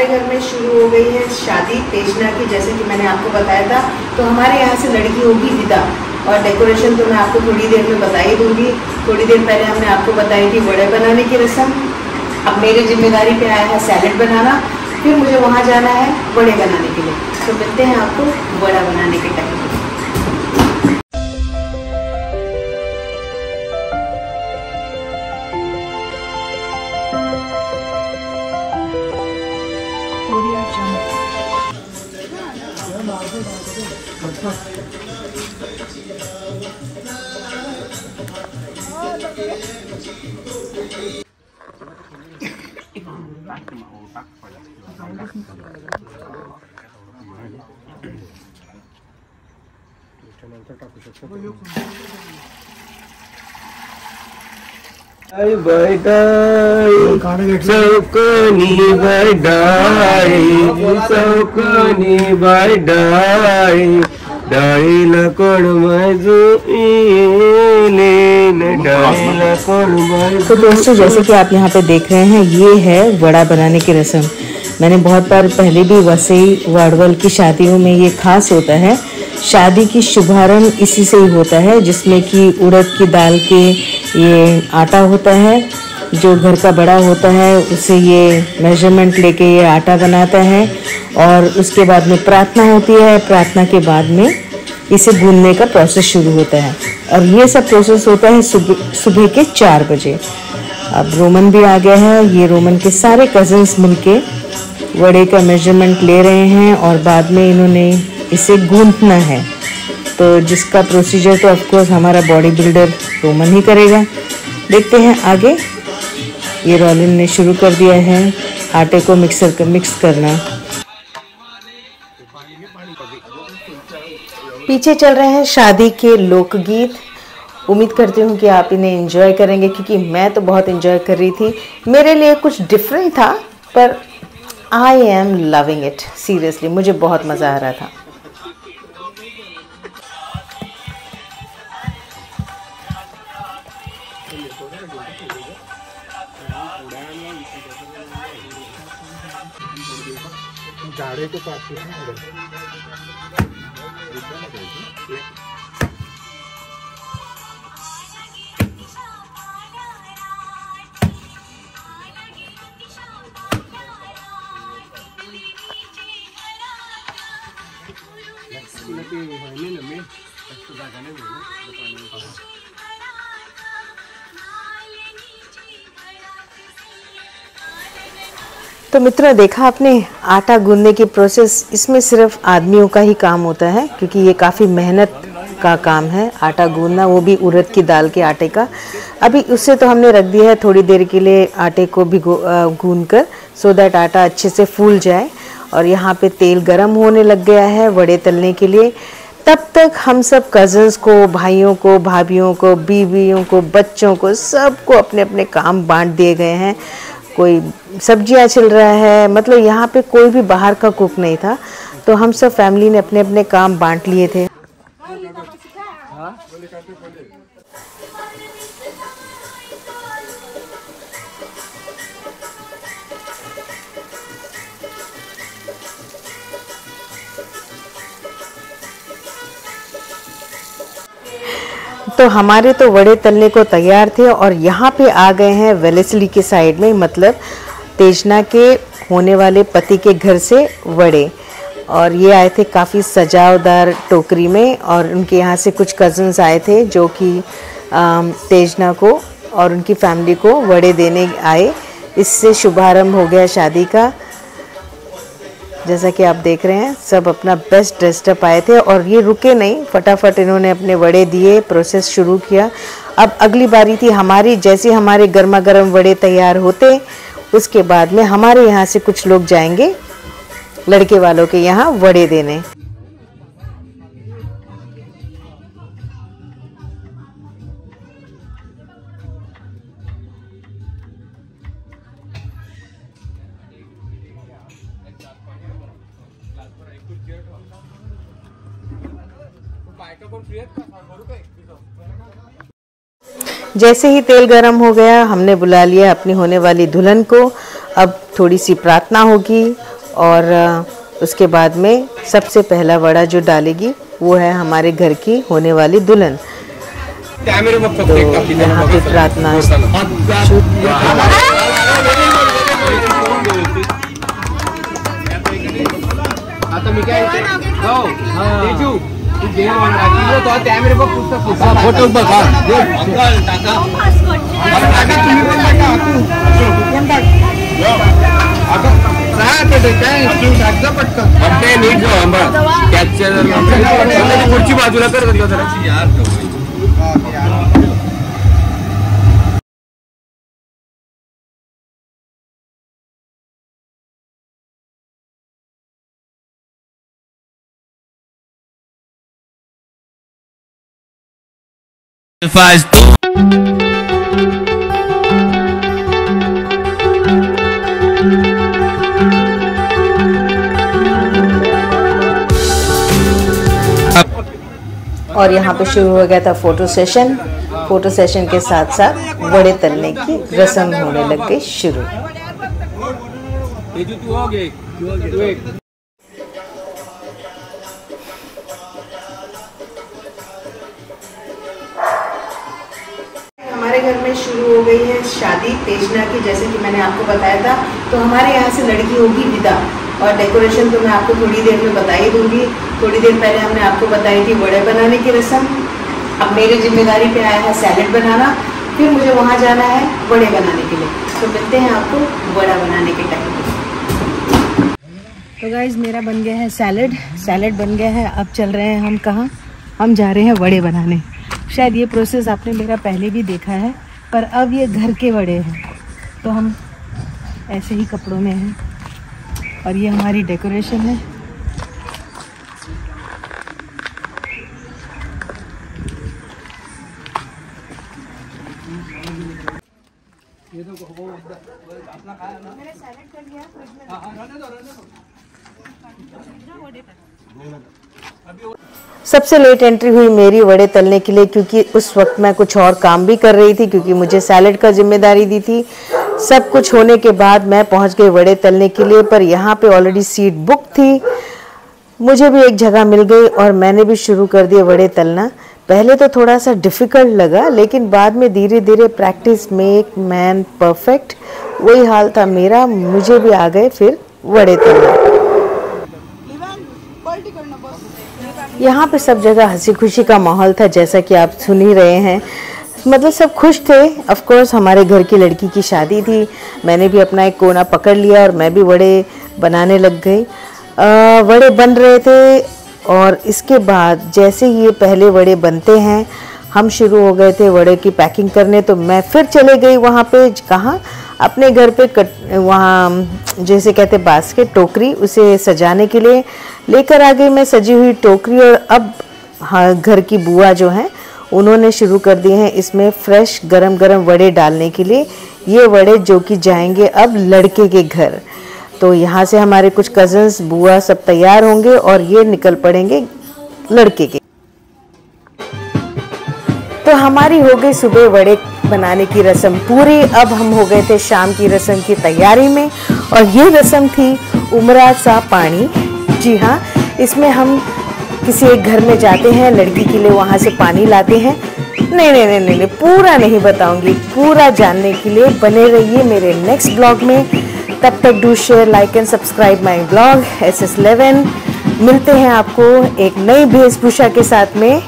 हमारे घर में शुरू हो गई है शादी तेजना की, जैसे कि मैंने आपको बताया था। तो हमारे यहाँ से लड़की होगी विदा, और डेकोरेशन तो मैं आपको थोड़ी देर में बता ही दूँगी। थोड़ी देर पहले हमने आपको बताई थी वड़े बनाने की रस्म। अब मेरी जिम्मेदारी पे आया है सैलेड बनाना, फिर मुझे वहाँ जाना है वड़े बनाने के लिए। तो मिलते हैं आपको वड़ा बनाने के टाइम पे। चौकनी बडाई डाळीला कोण तो दोस्तों, जैसे कि आप यहाँ पे देख रहे हैं, ये है वड़ा बनाने की रस्म। मैंने बहुत बार पहले भी वसई वाड़वल की शादियों में ये खास होता है। शादी की शुभारंभ इसी से ही होता है, जिसमें कि उड़द की दाल के ये आटा होता है। जो घर का बड़ा होता है उसे ये मेजरमेंट लेके ये आटा बनाता है, और उसके बाद में प्रार्थना होती है। प्रार्थना के बाद में इसे गूंदने का प्रोसेस शुरू होता है, और ये सब प्रोसेस होता है सुबह के 4 बजे। अब रोमन भी आ गया है। ये रोमन के सारे कजन्स मिलके वड़े का मेजरमेंट ले रहे हैं, और बाद में इन्होंने इसे गूंदना है। तो जिसका प्रोसीजर तो ऑफकोर्स हमारा बॉडी बिल्डर रोमन ही करेगा। देखते हैं आगे। ये रोलिन ने शुरू कर दिया है आटे को मिक्स करना। पीछे चल रहे हैं शादी के लोकगीत। उम्मीद करती हूँ कि आप इन्हें एंजॉय करेंगे, क्योंकि मैं तो बहुत एंजॉय कर रही थी। मेरे लिए कुछ डिफरेंट था, पर I am loving it. Seriously मुझे बहुत मज़ा आ रहा था। गाड़े को काटते हैं। तो मित्रों, देखा आपने आटा गूंदने की प्रोसेस। इसमें सिर्फ आदमियों का ही काम होता है, क्योंकि ये काफ़ी मेहनत का काम है आटा गूंदना, वो भी उड़द की दाल के आटे का। अभी उससे तो हमने रख दिया है थोड़ी देर के लिए आटे को भी गूंद कर, सो दैट आटा अच्छे से फूल जाए। और यहाँ पे तेल गरम होने लग गया है वड़े तलने के लिए। तब तक हम सब कज़न्स को, भाइयों को, भाभियों को, बीवियों को, बच्चों को, सबको अपने अपने काम बांट दिए गए हैं। कोई सब्जियां छिल रहा है, मतलब यहाँ पे कोई भी बाहर का कुक नहीं था। तो हम सब फैमिली ने अपने अपने काम बांट लिए थे। तो हमारे तो वड़े तलने को तैयार थे, और यहाँ पे आ गए हैं वेलेस्ली के साइड में, मतलब तेजना के होने वाले पति के घर से वड़े। और ये आए थे काफ़ी सजावदार टोकरी में, और उनके यहाँ से कुछ कज़न्स आए थे जो कि तेजना को और उनकी फैमिली को वड़े देने आए। इससे शुभारंभ हो गया शादी का। जैसा कि आप देख रहे हैं, सब अपना बेस्ट ड्रेस्डअप आए थे, और ये रुके नहीं, फटाफट इन्होंने अपने वड़े दिए, प्रोसेस शुरू किया। अब अगली बारी थी हमारी। जैसे हमारे गर्मा गर्म वड़े तैयार होते, उसके बाद में हमारे यहाँ से कुछ लोग जाएंगे लड़के वालों के यहाँ वड़े देने। जैसे ही तेल गरम हो गया, हमने बुला लिया अपनी होने वाली दुल्हन को। अब थोड़ी सी प्रार्थना होगी और उसके बाद में सबसे पहला वड़ा जो डालेगी वो है हमारे घर की होने वाली दुल्हन। तो यहाँ पे प्रार्थना पुढची बाजूला कर जरा। और यहाँ पे शुरू हो गया था फोटो सेशन। फोटो सेशन के साथ साथ वड़े तलने की रस्म होने लग गई शुरू। हमारे घर में शुरू हो गई है शादी तेजना की, जैसे कि मैंने आपको बताया था। तो हमारे यहाँ से लड़की होगी विदा, और डेकोरेशन तो मैं आपको थोड़ी देर में बता ही दूंगी। थोड़ी देर पहले हमने आपको बताई थी वड़े बनाने की रस्म। अब मेरी जिम्मेदारी पे आया है सैलेड बनाना, फिर मुझे वहाँ जाना है वड़े बनाने के लिए। तो मिलते हैं आपको वड़ा बनाने के टाइम पे। तो गाइज मेरा बन गया है सैलेड बन गया है। अब चल रहे हैं हम कहाँ? हम जा रहे हैं वड़े बनाने। शायद ये प्रोसेस आपने मेरा पहले भी देखा है, पर अब ये घर के वड़े हैं। तो हम ऐसे ही कपड़ों में हैं और ये हमारी डेकोरेशन है। मैंने सैलेड कर लिया सबसे लेट एंट्री हुई मेरी वड़े तलने के लिए, क्योंकि उस वक्त मैं कुछ और काम भी कर रही थी, क्योंकि मुझे सैलेड का जिम्मेदारी दी थी। सब कुछ होने के बाद मैं पहुंच गई वड़े तलने के लिए, पर यहाँ पे ऑलरेडी सीट बुक थी। मुझे भी एक जगह मिल गई और मैंने भी शुरू कर दिया वड़े तलना। पहले तो थोड़ा सा डिफ़िकल्ट लगा, लेकिन बाद में धीरे धीरे प्रैक्टिस मेक मैन परफेक्ट, वही हाल था मेरा। मुझे भी आ गए फिर वड़े तलना। यहाँ पे सब जगह हंसी खुशी का माहौल था, जैसा कि आप सुन ही रहे हैं। मतलब सब खुश थे। ऑफ कोर्स हमारे घर की लड़की की शादी थी। मैंने भी अपना एक कोना पकड़ लिया और मैं भी वड़े बनाने लग गई। वड़े बन रहे थे और इसके बाद जैसे ये पहले वड़े बनते हैं, हम शुरू हो गए थे वड़े की पैकिंग करने। तो मैं फिर चले गई वहाँ पे, कहाँ? अपने घर पे वहाँ जैसे कहते बास्केट, टोकरी, उसे सजाने के लिए लेकर आ गई मैं सजी हुई टोकरी। और अब हाँ, घर की बुआ जो हैं उन्होंने शुरू कर दिए हैं इसमें फ्रेश गरम गरम वड़े डालने के लिए। ये वड़े जो कि जाएंगे अब लड़के के घर। तो यहाँ से हमारे कुछ कज़न्स, बुआ सब तैयार होंगे और ये निकल पड़ेंगे लड़के के। तो हमारी हो गई सुबह वड़े बनाने की रस्म पूरी। अब हम हो गए थे शाम की रस्म की तैयारी में, और ये रस्म थी उमरा सा पानी। जी हाँ, इसमें हम किसी एक घर में जाते हैं, लड़की के लिए वहाँ से पानी लाते हैं। नहीं, पूरा नहीं बताऊंगी। पूरा जानने के लिए बने रहिए मेरे नेक्स्ट ब्लॉग में। तब तक do share, like and subscribe my blog SS11। मिलते हैं आपको एक नई वेशभूषा के साथ में।